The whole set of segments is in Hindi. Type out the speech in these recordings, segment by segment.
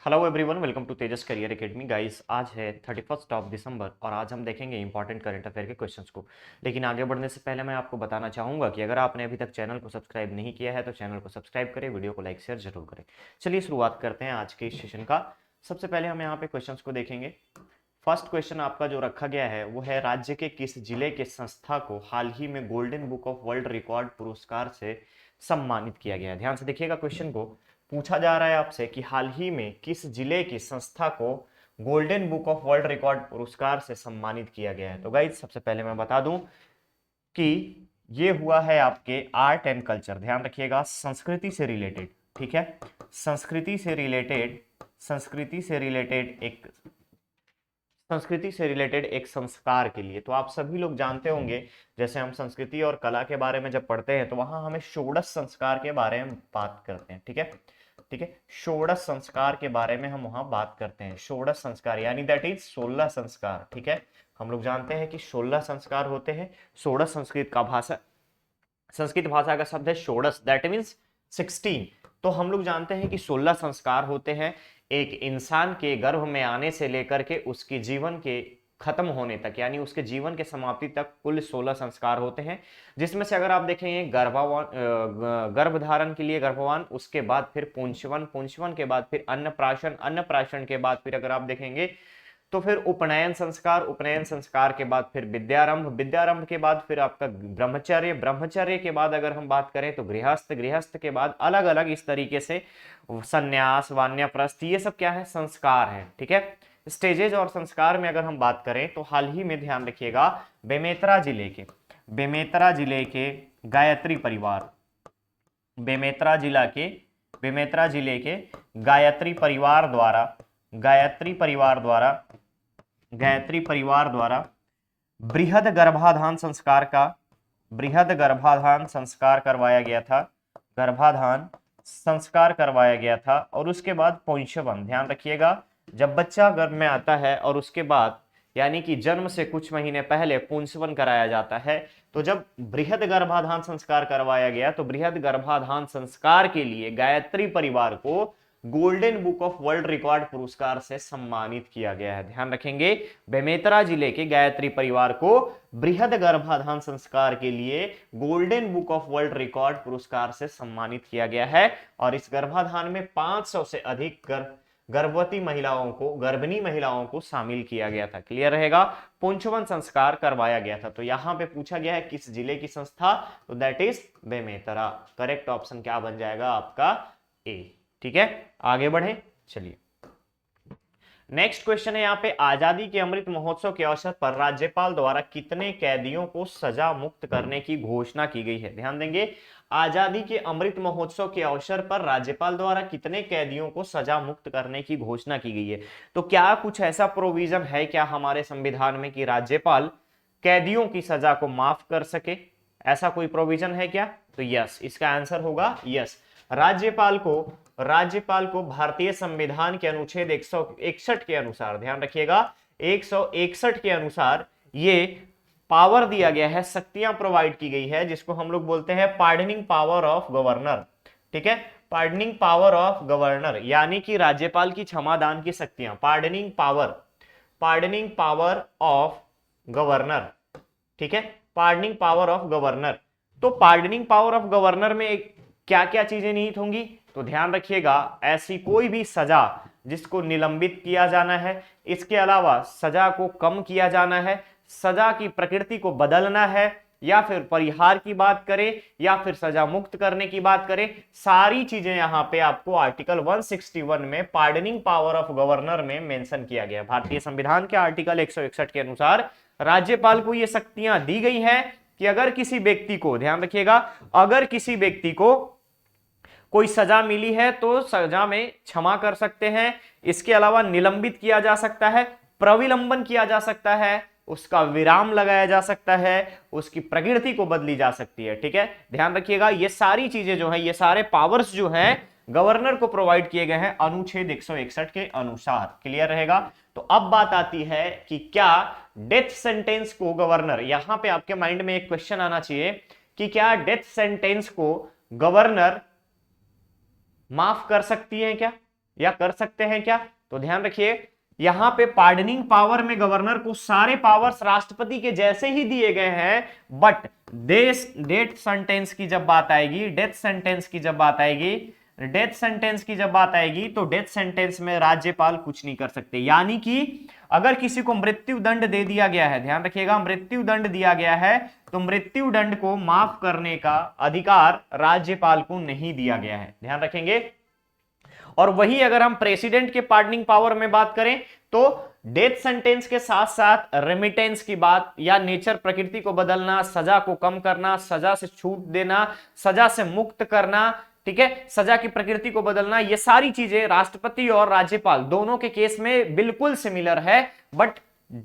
Hello everyone, welcome to Tejas career academy. Guys, आज है 31 ऑफ दिसंबर और आज हम देखेंगे इंपॉर्टेंट करंट अफेयर के क्वेश्चंस को। लेकिन आगे बढ़ने से पहले मैं आपको बताना चाहूंगा कि अगर आपने अभी तक चैनल को सब्सक्राइब नहीं किया है तो चैनल को सब्सक्राइब करें, वीडियो को लाइक शेयर जरूर करें। चलिए शुरुआत करते हैं आज के इस सेशन का। सबसे पहले हम यहाँ पे क्वेश्चन को देखेंगे। फर्स्ट क्वेश्चन आपका जो रखा गया है वो है, राज्य के किस जिले के संस्था को हाल ही में golden book of world record पुरस्कार से सम्मानित किया गया है। ध्यान से देखिएगा, क्वेश्चन को पूछा जा रहा है आपसे कि हाल ही में किस जिले की संस्था को golden book of world record पुरस्कार से सम्मानित किया गया है। तो गाइस, सबसे पहले मैं बता दूं कि ये हुआ है आपके आर्ट एंड कल्चर। ध्यान रखिएगा, संस्कृति से रिलेटेड, ठीक है, संस्कृति से रिलेटेड, संस्कृति से रिलेटेड एक संस्कार के लिए। तो आप सभी लोग जानते होंगे, जैसे हम संस्कृति और कला के बारे में जब पढ़ते हैं तो वहां हमें षोडश संस्कार के बारे में बात करते हैं। ठीक है, ठीक है, षोडश संस्कार के बारे में हम वहां बात करते हैं। षोडश संस्कार यानी दैट इज 16 संस्कार। ठीक है, हम लोग जानते हैं कि 16 संस्कार होते हैं। षोडश संस्कृत भाषा का शब्द है षोडश, दैट मीन्स 16। तो हम लोग जानते हैं कि 16 संस्कार होते हैं एक इंसान के गर्भ में आने से लेकर के उसके जीवन के खत्म होने तक, यानी उसके जीवन के समाप्ति तक कुल 16 संस्कार होते हैं। जिसमें से अगर आप देखेंगे गर्भधारण के लिए गर्भवान, उसके बाद फिर पुंसवन, पुंसवन के बाद फिर अन्नप्राशन, अन्नप्राशन के बाद फिर अगर आप देखेंगे तो फिर उपनयन संस्कार, उपनयन संस्कार के बाद फिर विद्यारंभ, विद्यारंभ के बाद फिर आपका ब्रह्मचर्य, ब्रह्मचर्य के बाद अगर हम बात करें तो गृहस्थ, गृहस्थ के बाद अलग अलग इस तरीके से संन्यास, वान्याप्रस्थ, ये सब क्या है, संस्कार है। ठीक है, स्टेजेज और संस्कार में अगर हम बात करें तो हाल ही में ध्यान रखिएगा, बेमेतरा जिले के गायत्री परिवार, बेमेतरा जिले के गायत्री परिवार द्वारा, गायत्री परिवार द्वारा बृहद गर्भाधान संस्कार करवाया गया था, गर्भाधान संस्कार करवाया गया था। और उसके बाद पुंसवन, ध्यान रखिएगा, जब बच्चा गर्भ में आता है और उसके बाद यानी कि जन्म से कुछ महीने पहले पुंसवन कराया जाता है। तो जब बृहद गर्भाधान संस्कार करवाया गया तो बृहद गर्भाधान संस्कार के लिए गायत्री परिवार को golden book of world record पुरस्कार से सम्मानित किया गया है। ध्यान रखेंगे, बेमेतरा जिले के गायत्री परिवार को बृहद गर्भाधान संस्कार के लिए golden book of world record पुरस्कार से सम्मानित किया गया है। और इस गर्भाधान में 500 से अधिक गर्भवती महिलाओं को, गर्भिणी महिलाओं को शामिल किया गया था। क्लियर रहेगा, पुंसवन संस्कार करवाया गया था। तो यहां पे पूछा गया है किस जिले की संस्था, तो that is Bemetara. Correct option क्या बन जाएगा आपका, ए। ठीक है, आगे बढ़े, चलिए नेक्स्ट क्वेश्चन है यहाँ पे, आजादी के अमृत महोत्सव के अवसर पर राज्यपाल द्वारा कितने कैदियों को सजा मुक्त करने की घोषणा की गई है। ध्यान देंगे, आजादी के अमृत महोत्सव के अवसर पर राज्यपाल द्वारा कितने कैदियों को सजा मुक्त करने की घोषणा की गई है। तो क्या कुछ ऐसा प्रोविजन है क्या हमारे संविधान में कि राज्यपाल कैदियों की सजा को माफ कर सके, ऐसा कोई प्रोविजन है क्या? तो यस, इसका आंसर होगा यस। राज्यपाल को भारतीय संविधान के अनुच्छेद 161 के अनुसार, ध्यान रखिएगा 161 के अनुसार ये पावर दिया गया है, शक्तियां प्रोवाइड की गई है, जिसको हम लोग बोलते हैं पार्डनिंग पावर ऑफ गवर्नर। ठीक है, पार्डनिंग पावर ऑफ गवर्नर, यानी कि राज्यपाल की क्षमादान की शक्तियां, पार्डनिंग पावर ऑफ गवर्नर। ठीक है, पार्डनिंग पावर ऑफ गवर्नर। तो पार्डनिंग पावर ऑफ गवर्नर में क्या क्या चीजें निहित होंगी, तो ध्यान रखिएगा, ऐसी कोई भी सजा जिसको निलंबित किया जाना है, इसके अलावा सजा को कम किया जाना है, सजा की प्रकृति को बदलना है, या फिर परिहार की बात करें या फिर सजा मुक्त करने की बात करें, सारी चीजें यहां पे आपको आर्टिकल 161 में पार्डनिंग पावर ऑफ गवर्नर में मेंशन किया गया। भारतीय संविधान के आर्टिकल 161 के अनुसार राज्यपाल को यह शक्तियां दी गई है कि अगर किसी व्यक्ति को, ध्यान रखिएगा, अगर किसी व्यक्ति को कोई सजा मिली है तो सजा में क्षमा कर सकते हैं, इसके अलावा निलंबित किया जा सकता है, प्रविलंबन किया जा सकता है, उसका विराम लगाया जा सकता है, उसकी प्रकृति को बदली जा सकती है। ठीक है, ध्यान रखिएगा, ये सारी चीजें जो है, ये सारे पावर्स जो है गवर्नर को प्रोवाइड किए गए हैं अनुच्छेद 161 के अनुसार। क्लियर रहेगा। तो अब बात आती है कि क्या डेथ सेंटेंस को गवर्नर, यहां पे आपके माइंड में एक क्वेश्चन आना चाहिए कि क्या डेथ सेंटेंस को गवर्नर माफ कर सकती है क्या, या कर सकते हैं क्या? तो ध्यान रखिए, यहां पे पार्डनिंग पावर में गवर्नर को सारे पावर्स राष्ट्रपति के जैसे ही दिए गए हैं, बट डेथ सेंटेंस की जब बात आएगी, डेथ सेंटेंस की जब बात आएगी, डेथ सेंटेंस की जब बात आएगी, तो डेथ सेंटेंस में राज्यपाल कुछ नहीं कर सकते। यानी कि अगर किसी को मृत्यु दंड दे दिया गया है, ध्यान रखिएगा, मृत्यु दंड दिया गया है, तो मृत्यु दंड को माफ करने का अधिकार राज्यपाल को नहीं दिया गया है, ध्यान रखेंगे। और वही अगर हम प्रेसिडेंट के पार्डनिंग पावर में बात करें, तो डेथ सेंटेंस के साथ साथ रेमिटेंस की बात, या नेचर प्रकृति को बदलना, सजा को कम करना, सजा से छूट देना, सजा से मुक्त करना, ठीक है, सजा की प्रकृति को बदलना, ये सारी चीजें राष्ट्रपति और राज्यपाल दोनों के केस में बिल्कुल सिमिलर है, बट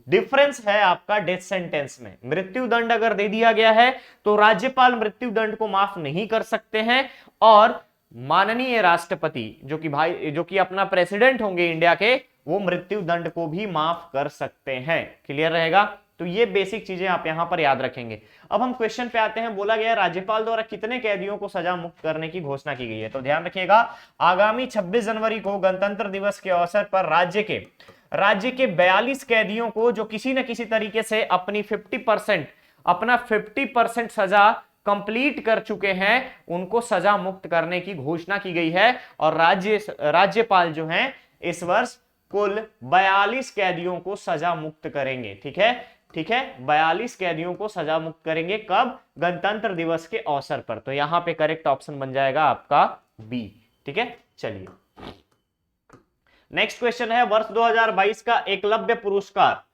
डिफरेंस है आपका डेथ सेंटेंस में। मृत्यु दंड अगर दे दिया गया है तो राज्यपाल मृत्यु दंड को माफ नहीं कर सकते हैं, और माननीय राष्ट्रपति जो कि अपना प्रेसिडेंट होंगे इंडिया के, वो मृत्यु दंड को भी माफ कर सकते हैं। क्लियर रहेगा? तो ये बेसिक चीजें आप यहां पर याद रखेंगे। अब हम क्वेश्चन पे आते हैं। बोला गया राज्यपाल द्वारा कितने कैदियों को सजा मुक्त करने की घोषणा की गई है? तो ध्यान रखिएगा, आगामी 26 जनवरी को गणतंत्र दिवस के अवसर पर राज्य के 42 कैदियों को जो किसी न किसी तरीके से अपना 50% सजा कंप्लीट कर चुके हैं, उनको सजा मुक्त करने की घोषणा की गई है। और राज्यपाल जो हैं इस वर्ष कुल 42 कैदियों को सजा मुक्त करेंगे। ठीक है, 42 कैदियों को सजा मुक्त करेंगे। कब? गणतंत्र दिवस के अवसर पर। तो यहां पे करेक्ट ऑप्शन बन जाएगा आपका बी। ठीक है, चलिए नेक्स्ट क्वेश्चन है, वर्ष 2022 का एकलव्य पुरस्कार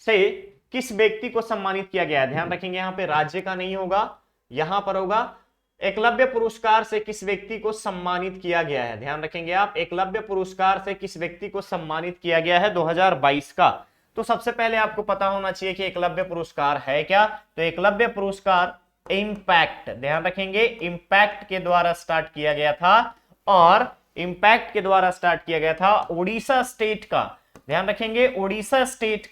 से किस व्यक्ति को सम्मानित किया गया है? ध्यान रखेंगे, यहां पे राज्य का नहीं होगा, यहां पर होगा एकलव्य पुरस्कार से किस व्यक्ति को सम्मानित किया गया है। ध्यान रखेंगे आप, एकलव्य पुरस्कार से किस व्यक्ति को सम्मानित किया गया है 2022 का। तो सबसे पहले आपको पता होना चाहिए कि एकलव्य पुरस्कार है क्या। तो एकलव्य पुरस्कार इंपैक्ट, ध्यान रखेंगे, इंपैक्ट के द्वारा स्टार्ट किया गया था, और इंपैक्ट के द्वारा स्टार्ट किया गया था ओडिशा स्टेट का। ध्यान रखेंगे, ओडिशा स्टेट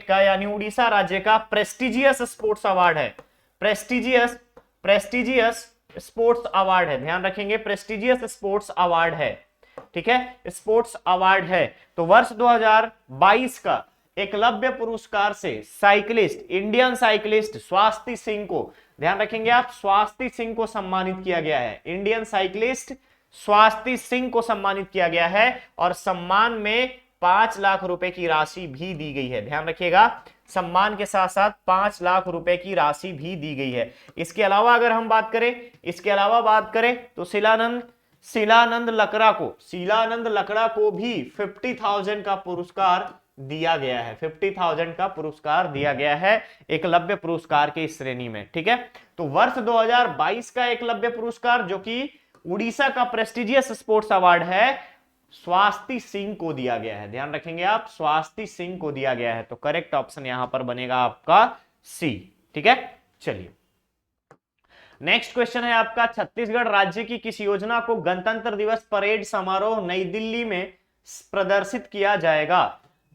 का यानी उड़ीसा राज्य का प्रेस्टिजियस स्पोर्ट्स अवार्ड है। प्रेस्टिजियस स्पोर्ट्स अवार्ड है, ध्यान रखेंगे, प्रेस्टिजियस स्पोर्ट्स अवार्ड है। ठीक है, स्पोर्ट्स अवार्ड है। तो वर्ष 2022 का एकलव्य पुरस्कार से cyclist, Indian cyclist Swati Singh को, ध्यान रखेंगे आप, स्वाति सिंह को सम्मानित किया गया है। इंडियन साइकिलिस्ट स्वाति सिंह को सम्मानित किया गया है, और सम्मान में 5 लाख रुपए की राशि भी दी गई है। ध्यान रखिएगा, सम्मान के साथ साथ 5 लाख रुपए की राशि भी दी गई है। इसके अलावा अगर हम बात करें तो शीलानंद लकड़ा को भी 50,000 का पुरस्कार दिया गया है। 50,000 का पुरस्कार दिया गया है एकलव्य पुरस्कार के इस श्रेणी में। ठीक है, तो वर्ष 2022 का एकलव्य पुरस्कार जो कि उड़ीसा का प्रेस्टिजियस स्पोर्ट्स अवार्ड है, स्वाति सिंह को दिया गया है। ध्यान रखेंगे आप, स्वाति सिंह को दिया गया है। तो करेक्ट ऑप्शन यहां पर बनेगा आपका सी। ठीक है, चलिए नेक्स्ट क्वेश्चन है आपका, छत्तीसगढ़ राज्य की किस योजना को गणतंत्र दिवस परेड समारोह नई दिल्ली में प्रदर्शित किया जाएगा?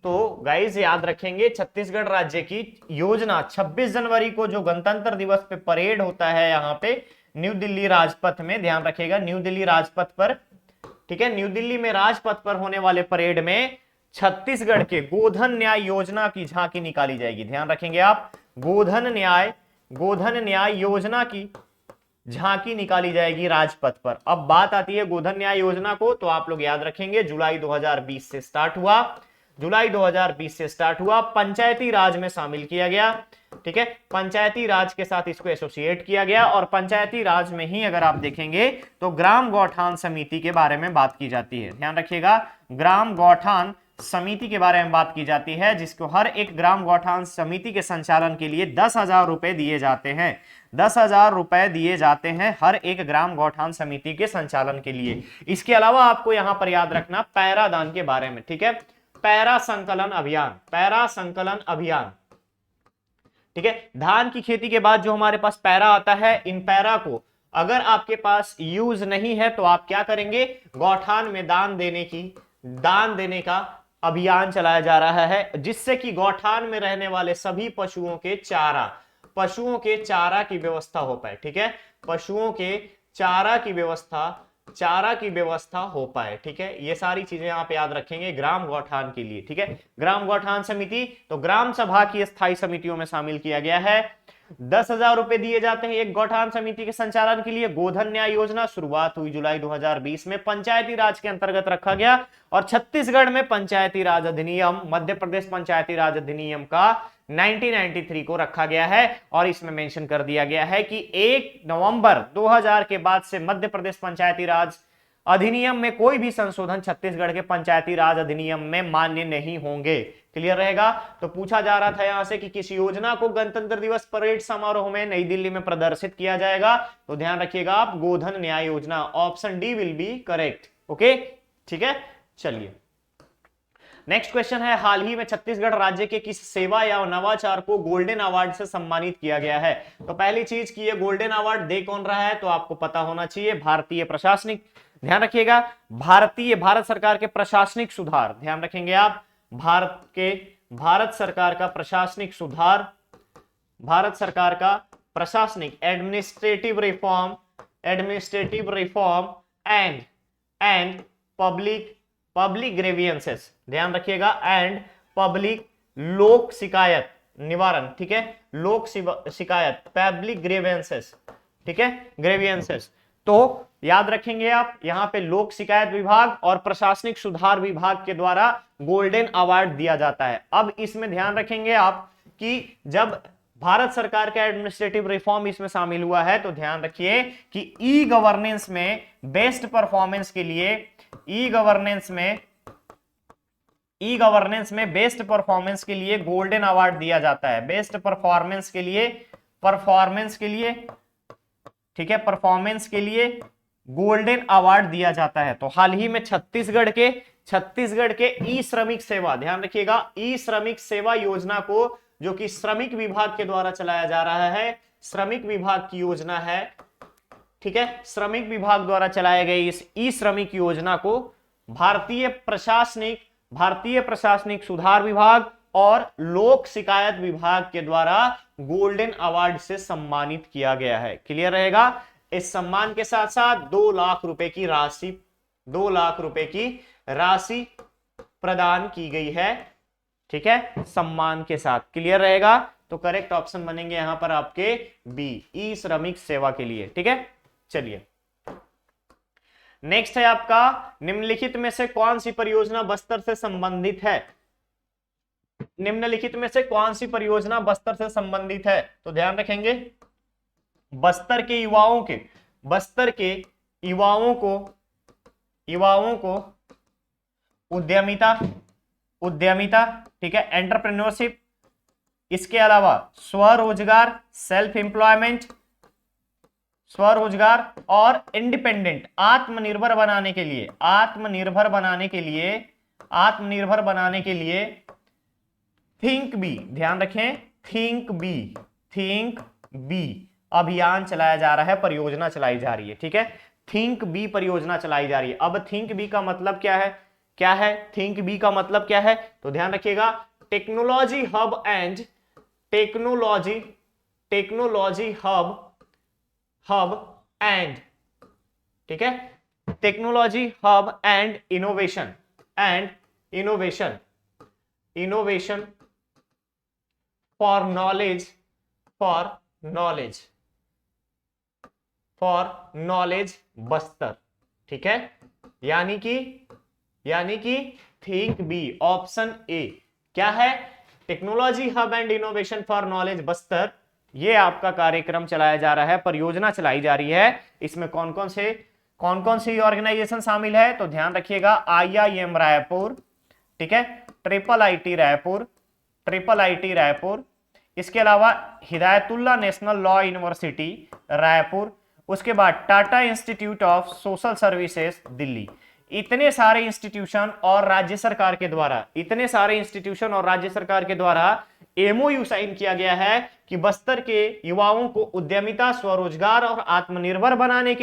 तो गाइज याद रखेंगे, छत्तीसगढ़ राज्य की योजना 26 जनवरी को जो गणतंत्र दिवस पे परेड होता है यहाँ पे न्यू दिल्ली राजपथ में, ध्यान रखिएगा, न्यू दिल्ली राजपथ पर। ठीक है, न्यू दिल्ली में राजपथ पर होने वाले परेड में छत्तीसगढ़ के गोधन न्याय योजना की झांकी निकाली जाएगी। ध्यान रखेंगे आप, गोधन न्याय योजना की झांकी निकाली जाएगी राजपथ पर। अब बात आती है गोधन न्याय योजना को, तो आप लोग याद रखेंगे जुलाई 2020 से स्टार्ट हुआ, पंचायती राज में शामिल किया गया। ठीक है, पंचायती राज के साथ इसको एसोसिएट किया गया, और पंचायती राज में ही अगर आप देखेंगे तो ग्राम गौठान समिति के बारे में बात की जाती है। ध्यान रखिएगा, ग्राम गौठान समिति के बारे में बात की जाती है, जिसको हर एक ग्राम गौठान समिति के संचालन के लिए 10,000 रुपए दिए जाते हैं। 10,000 रुपए दिए जाते हैं हर एक ग्राम गौठान समिति के संचालन के लिए। इसके अलावा आपको यहां पर याद रखना पैरादान के बारे में। ठीक है, पैरा संकलन अभियान। ठीक है, धान की खेती के बाद जो हमारे पास पैरा आता है, इन पैरा को अगर आपके पास यूज नहीं है तो आप क्या करेंगे, गौठान में दान देने का अभियान चलाया जा रहा है, जिससे कि गौठान में रहने वाले सभी पशुओं के चारा की व्यवस्था हो पाए। ठीक है, पशुओं के चारा की व्यवस्था चारा की व्यवस्था हो पाए। ठीक है, ये सारी चीजें आप याद रखेंगे ग्राम गौठान के लिए। ठीक है, ग्राम गौठान समिति तो ग्राम सभा की स्थायी समितियों में शामिल किया गया है। 10,000 रुपए दिए जाते हैं एक गौठान समिति के संचालन के लिए। गोधन न्याय योजना शुरुआत हुई जुलाई 2020 में, पंचायती राज के अंतर्गत रखा गया। और छत्तीसगढ़ में पंचायती राज अधिनियम, मध्य प्रदेश पंचायती राज अधिनियम का 1993 को रखा गया है। और इसमें मेंशन कर दिया गया है कि 1 नवंबर 2000 के बाद से मध्य प्रदेश पंचायती राज अधिनियम में कोई भी संशोधन छत्तीसगढ़ के पंचायती राज अधिनियम में मान्य नहीं होंगे। क्लियर रहेगा। तो पूछा जा रहा था यहां से कि किस योजना को गणतंत्र दिवस परेड समारोह में नई दिल्ली में प्रदर्शित किया जाएगा, तो ध्यान रखिएगा आप गोधन न्याय योजना, option D will be correct. Okay, ठीक है, चलिए नेक्स्ट क्वेश्चन है, हाल ही में छत्तीसगढ़ राज्य के किस सेवा या नवाचार को गोल्डन अवार्ड से सम्मानित किया गया है। तो पहली चीज की ये गोल्डन अवार्ड दे कौन रहा है, तो आपको पता होना चाहिए भारतीय प्रशासनिक, ध्यान रखिएगा भारत सरकार के प्रशासनिक सुधार, ध्यान रखेंगे आप भारत सरकार का प्रशासनिक सुधार, भारत सरकार का प्रशासनिक administrative reform and public grievances, ध्यान रखिएगा, एंड पब्लिक लोक शिकायत निवारण। ठीक है, लोक शिकायत पब्लिक ग्रेवियंसेस, ठीक है, ग्रेवियंसेस। तो याद रखेंगे आप यहां पे लोक शिकायत विभाग और प्रशासनिक सुधार विभाग के द्वारा गोल्डन अवार्ड दिया जाता है। अब इसमें ध्यान रखेंगे आप कि जब भारत सरकार का एडमिनिस्ट्रेटिव रिफॉर्म इसमें शामिल हुआ है, तो ध्यान रखिए कि ई गवर्नेंस में बेस्ट परफॉर्मेंस के लिए, ई गवर्नेंस में बेस्ट परफॉर्मेंस के लिए गोल्डन अवार्ड दिया जाता है। बेस्ट परफॉर्मेंस के लिए, ठीक है, परफॉर्मेंस के लिए गोल्डन अवार्ड दिया जाता है। तो हाल ही में छत्तीसगढ़ के ई श्रमिक सेवा, ध्यान रखिएगा, ई श्रमिक सेवा योजना को, जो कि श्रमिक विभाग के द्वारा चलाया जा रहा है, श्रमिक विभाग की योजना है। ठीक है, श्रमिक विभाग द्वारा चलाए गए इस ई श्रमिक योजना को भारतीय प्रशासनिक सुधार विभाग और लोक शिकायत विभाग के द्वारा गोल्डन अवार्ड से सम्मानित किया गया है। क्लियर रहेगा। इस सम्मान के साथ साथ 2 लाख रुपए की राशि प्रदान की गई है। ठीक है, सम्मान के साथ। क्लियर रहेगा। तो करेक्ट ऑप्शन बनेंगे यहां पर आपके बी, ई श्रमिक सेवा के लिए। ठीक है, चलिए नेक्स्ट है आपका, निम्नलिखित में से कौन सी परियोजना बस्तर से संबंधित है। निम्नलिखित में से कौन सी परियोजना बस्तर से संबंधित है, तो ध्यान रखेंगे बस्तर के युवाओं को उद्यमिता, ठीक है, एंटरप्रेन्योरशिप, इसके अलावा स्वरोजगार, सेल्फ एम्प्लॉयमेंट, स्वरोजगार और इंडिपेंडेंट, आत्मनिर्भर बनाने के लिए थिंक बी, ध्यान रखें, थिंक बी अभियान चलाया जा रहा है, परियोजना चलाई जा रही है। ठीक है, थिंक बी परियोजना चलाई जा रही है। अब थिंक बी का मतलब क्या है, थिंक बी का मतलब क्या है, तो ध्यान रखिएगा, टेक्नोलॉजी हब एंड, ठीक है, technology hub and innovation for knowledge Bastar. ठीक है, यानी कि थिंक बी, ऑप्शन ए क्या है, technology hub and innovation for knowledge Bastar. ये आपका कार्यक्रम चलाया जा रहा है, परियोजना चलाई जा रही है। इसमें कौन कौन सी ऑर्गेनाइजेशन शामिल है, तो ध्यान रखिएगा, IIM रायपुर, ठीक है, ट्रिपल आईटी रायपुर, इसके अलावा Hidayatullah national law university Raipur, उसके बाद Tata institute of social services Delhi. इतने सारे इंस्टीट्यूशन और राज्य सरकार के द्वारा MOU साइन किया गया है कि बस्तर के युवाओं को उद्यमिता, स्वरोजगार और आत्मनिर्भर बनाने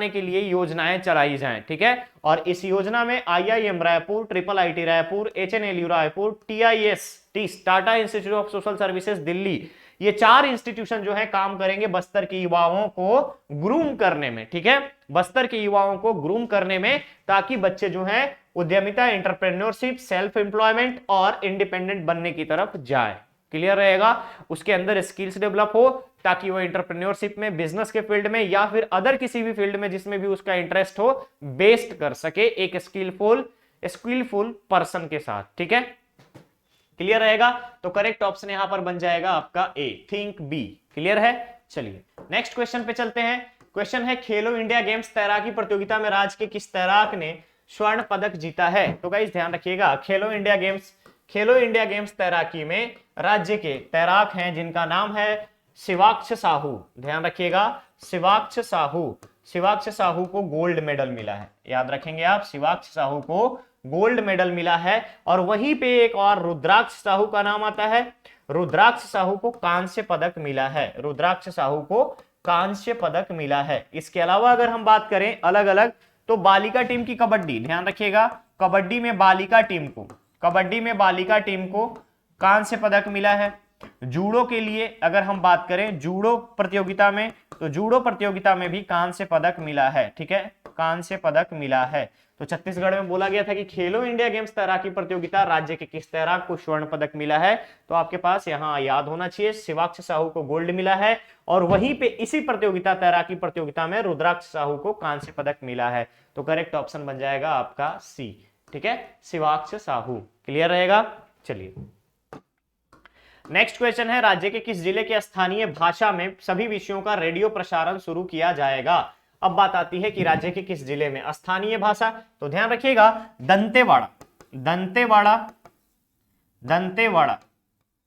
के लिए योजनाएं चलाई जाएं। ठीक है, और इस योजना में IIM Raipur, triple IIT Raipur, HNLU Raipur, TIS Tata institute of social services Delhi, ये 4 इंस्टीट्यूशन जो है काम करेंगे बस्तर के युवाओं को ग्रूम करने में, ठीक है, बस्तर के युवाओं को ग्रूम करने में, ताकि बच्चे जो है उद्यमिता, एंटरप्रेन्योरशिप, सेल्फ एम्प्लॉयमेंट और इंडिपेंडेंट बनने की तरफ जाए। क्लियर रहेगा, उसके अंदर स्किल्स डेवलप हो ताकि वो एंटरप्रेन्योरशिप में, बिजनेस के फील्ड में या फिर अदर किसी भी फील्ड में जिसमें भी उसका इंटरेस्ट हो, बेस्ट कर सके एक स्किलफुल पर्सन के साथ, ठीक है। क्लियर रहेगा, तो करेक्ट ऑप्शन यहां पर बन जाएगा आपका ए, थिंक बी। क्लियर है, चलिए नेक्स्ट क्वेश्चन पे चलते हैं। क्वेश्चन है खेलो इंडिया गेम्स तैराकी प्रतियोगिता में राज्य के किस तैराक ने स्वर्ण पदक जीता है? तो गाइस ध्यान रखिएगा, खेलो इंडिया गेम्स तैराकी में राज्य के तैराक हैं जिनका नाम है शिवाक्ष साहू। ध्यान रखिएगा, शिवाक्ष साहू को गोल्ड मेडल मिला है, याद रखेंगे आप, शिवाक्ष साहू को गोल्ड मेडल मिला है। और वहीं पे एक और रुद्राक्ष साहू का नाम आता है, रुद्राक्ष साहू को कांस्य पदक मिला है, रुद्राक्ष साहू को कांस्य पदक मिला है। इसके अलावा अगर हम बात करें अलग अलग, तो बालिका टीम की कबड्डी, ध्यान रखिएगा, कबड्डी में बालिका टीम को कांस्य पदक मिला है। जूडो के लिए अगर हम बात करें, जूडो प्रतियोगिता में, तो जूडो प्रतियोगिता में भी कांस्य पदक मिला है, ठीक है, कांस्य पदक मिला है। तो छत्तीसगढ़ में बोला गया था कि खेलो इंडिया गेम्स तैराकी प्रतियोगिता राज्य के किस तैराक को स्वर्ण पदक मिला है, तो आपके पास यहां याद होना चाहिए शिवाक्ष साहू को गोल्ड मिला है, और वहीं पे इसी प्रतियोगिता, तैराकी प्रतियोगिता में रुद्राक्ष साहू को कांस्य पदक मिला है। तो करेक्ट ऑप्शन बन जाएगा आपका सी, ठीक है, शिवाक्ष साहू। क्लियर रहेगा, चलिए नेक्स्ट क्वेश्चन है, राज्य के किस जिले के स्थानीय भाषा में सभी विषयों का रेडियो प्रसारण शुरू किया जाएगा? अब बात आती है कि राज्य के किस जिले में स्थानीय भाषा, तो ध्यान रखिएगा,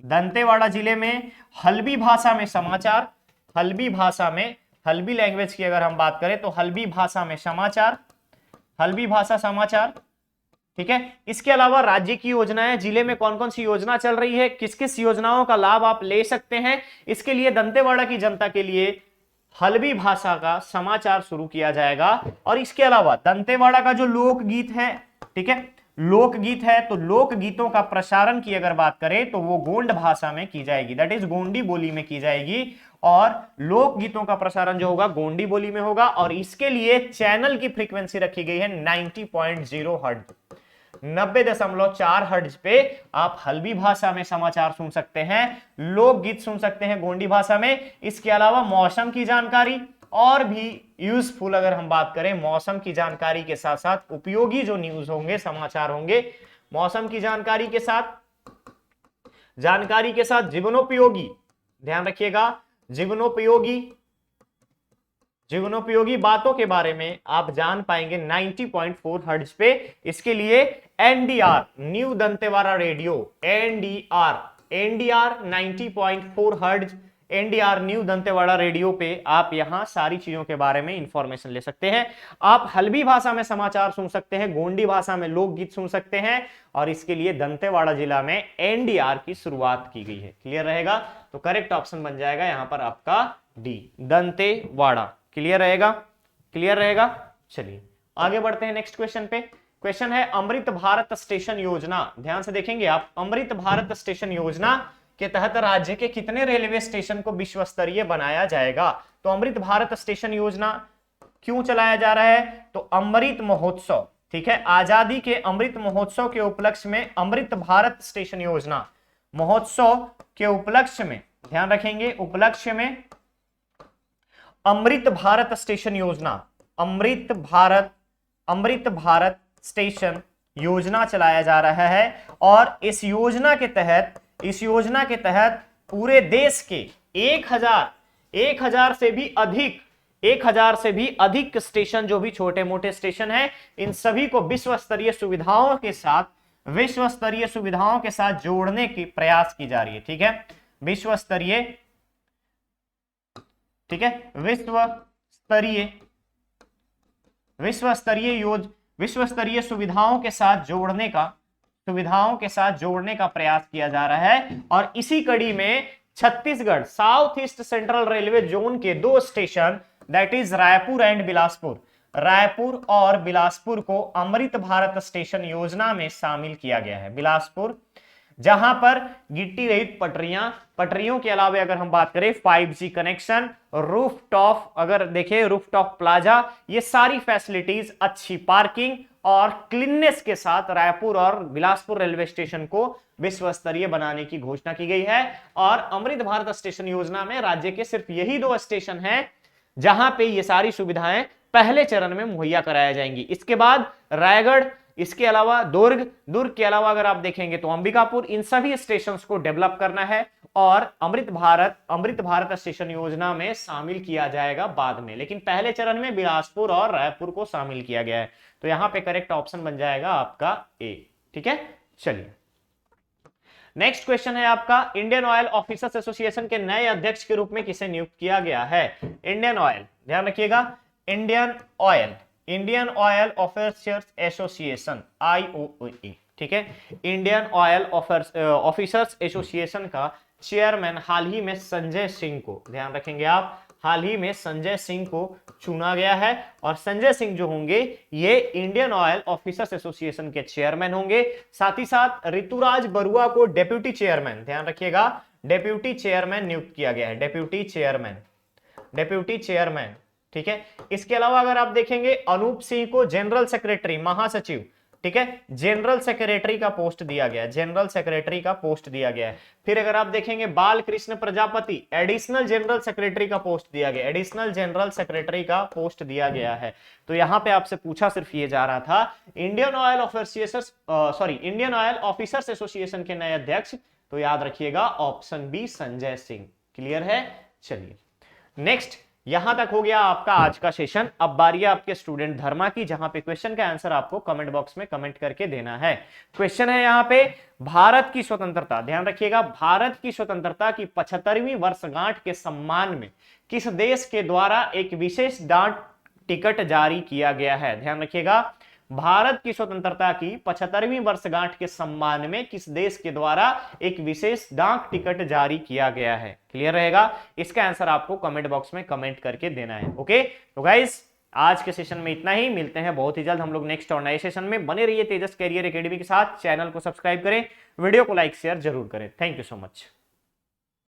दंतेवाड़ा जिले में हल्बी भाषा में समाचार, हल्बी लैंग्वेज की अगर हम बात करें तो हल्बी भाषा में समाचार, ठीक है। इसके अलावा राज्य की योजनाएं, जिले में कौन कौन सी योजना चल रही है, किस किस योजनाओं का लाभ आप ले सकते हैं, इसके लिए दंतेवाड़ा की जनता के लिए हल्बी भाषा का समाचार शुरू किया जाएगा। और इसके अलावा दंतेवाड़ा का जो लोकगीत है, ठीक है, लोकगीत है, तो लोकगीतों का प्रसारण की अगर बात करें तो वो गोंड भाषा में की जाएगी, दैट इज गोंडी बोली में की जाएगी। और लोकगीतों का प्रसारण जो होगा गोंडी बोली में होगा, और इसके लिए चैनल की फ्रीक्वेंसी रखी गई है 90.0 हर्ट्ज, 90.4 हर्ट्ज पे आप हल्बी भाषा में समाचार सुन सकते हैं, लोकगीत सुन सकते हैं गोंडी भाषा में। इसके अलावा मौसम की जानकारी और भी यूजफुल, अगर हम बात करें मौसम की जानकारी के साथ साथ उपयोगी जो न्यूज होंगे, समाचार होंगे, मौसम की जानकारी के साथ जीवनोपयोगी, ध्यान रखिएगा, जीवनोपयोगी बातों के बारे में आप जान पाएंगे 90.4 हर्ट्ज पे। इसके लिए NDR, new Dantewada radio, NDR 90.4 hertz, NDR new Dantewada radio पे आप यहां सारी चीजों के बारे में इंफॉर्मेशन ले सकते हैं। आप हल्बी भाषा में समाचार सुन सकते हैं, गोंडी भाषा में लोकगीत सुन सकते हैं, और इसके लिए दंतेवाड़ा जिला में एनडीआर की शुरुआत की गई है। क्लियर रहेगा, तो करेक्ट ऑप्शन बन जाएगा यहां पर आपका डी, दंतेवाड़ा। क्लियर रहेगा, चलिए आगे बढ़ते हैं नेक्स्ट क्वेश्चन पे। क्वेश्चन है अमृत भारत स्टेशन योजना, ध्यान से देखेंगे आप, अमृत भारत स्टेशन योजना के तहत राज्य के कितने रेलवे स्टेशन को विश्व स्तरीय बनाया जाएगा? तो अमृत भारत स्टेशन योजना क्यों चलाया जा रहा है? तो अमृत महोत्सव, ठीक है, आजादी के अमृत महोत्सव के उपलक्ष्य में अमृत भारत स्टेशन योजना, महोत्सव के उपलक्ष्य में, ध्यान रखेंगे, उपलक्ष्य में अमृत भारत स्टेशन योजना, अमृत भारत स्टेशन योजना चलाया जा रहा है। और इस योजना के तहत पूरे देश के 1000 से भी अधिक स्टेशन, जो भी छोटे मोटे स्टेशन हैं, इन सभी को विश्व स्तरीय सुविधाओं के साथ जोड़ने की प्रयास की जा रही है, ठीक है, विश्व स्तरीय सुविधाओं के साथ जोड़ने का प्रयास किया जा रहा है। और इसी कड़ी में Chhattisgarh south east central railway zone के 2 station, that is Raipur and Bilaspur, Raipur और बिलासपुर को अमृत भारत स्टेशन योजना में शामिल किया गया है। जहां पर गिट्टी रहित पटरियों के अलावा अगर हम बात करें 5G कनेक्शन, रूफटॉप, अगर देखें रूफटॉप प्लाजा, ये सारी फैसिलिटीज, अच्छी पार्किंग और क्लीननेस के साथ रायपुर और बिलासपुर रेलवे स्टेशन को विश्व स्तरीय बनाने की घोषणा की गई है। और अमृत भारत स्टेशन योजना में राज्य के सिर्फ यही 2 स्टेशन हैं जहां पे ये सारी सुविधाएं पहले चरण में मुहैया कराया जाएंगी। इसके बाद रायगढ़, इसके अलावा दुर्ग के अलावा अगर आप देखेंगे तो अंबिकापुर, इन सभी स्टेशन को डेवलप करना है और अमृत भारत स्टेशन योजना में शामिल किया जाएगा बाद में, लेकिन पहले चरण में बिलासपुर और रायपुर को शामिल किया गया है। तो यहां पे करेक्ट ऑप्शन बन जाएगा आपका ए। ठीक है, चलिए नेक्स्ट क्वेश्चन है आपका, इंडियन ऑयल ऑफिसर्स एसोसिएशन के नए अध्यक्ष के रूप में किसे नियुक्त किया गया है? इंडियन ऑयल, ध्यान रखिएगा, Indian oil officers association IOA, ठीक है। इंडियन ऑयल ऑफिसर्स एसोसिएशन का चेयरमैन हाल ही में संजय सिंह को, ध्यान रखेंगे आप, हाल ही में संजय सिंह को चुना गया है। और संजय सिंह जो होंगे ये इंडियन ऑयल ऑफिसर्स एसोसिएशन के चेयरमैन होंगे। साथ ही साथ ऋतुराज बरुआ को डेप्यूटी चेयरमैन, ध्यान रखिएगा, डेप्यूटी चेयरमैन नियुक्त किया गया है, डेप्यूटी चेयरमैन, ठीक है। इसके अलावा अगर आप देखेंगे अनूप सिंह को जनरल सेक्रेटरी, महासचिव, ठीक है, जनरल सेक्रेटरी का पोस्ट दिया गया है, जनरल सेक्रेटरी का पोस्ट दिया गया है। फिर अगर आप देखेंगे बाल Krishna Prajapati, additional general secretary का पोस्ट दिया गया, एडिशनल जनरल सेक्रेटरी का पोस्ट दिया गया है। तो यहां पे आपसे पूछा सिर्फ ये जा रहा था, इंडियन ऑयल ऑफिसर्स एसोसिएशन के नए अध्यक्ष, तो याद रखिएगा option B Sanjay Singh. Clear है, चलिए नेक्स्ट, यहां तक हो गया आपका आज का सेशन। अब बारी है आपके स्टूडेंट धर्मा की, जहां पे क्वेश्चन का आंसर आपको कमेंट बॉक्स में कमेंट करके देना है। क्वेश्चन है यहां पे, भारत की स्वतंत्रता, ध्यान रखिएगा, भारत की स्वतंत्रता की 75वीं वर्षगांठ के सम्मान में किस देश के द्वारा एक विशेष डाक टिकट जारी किया गया है? ध्यान रखिएगा, भारत की स्वतंत्रता की 75वीं वर्षगांठ के सम्मान में किस देश के द्वारा एक विशेष डाक टिकट जारी किया गया है? क्लियर रहेगा, इसका आंसर आपको कमेंट बॉक्स में कमेंट करके देना है। ओके, तो गाइस आज के सेशन में इतना ही, मिलते हैं बहुत ही जल्द हम लोग नेक्स्ट और नए सेशन में। बने रहिए तेजस कैरियर एकेडमी के साथ, चैनल को सब्सक्राइब करें, वीडियो को लाइक शेयर जरूर करें। Thank you so much.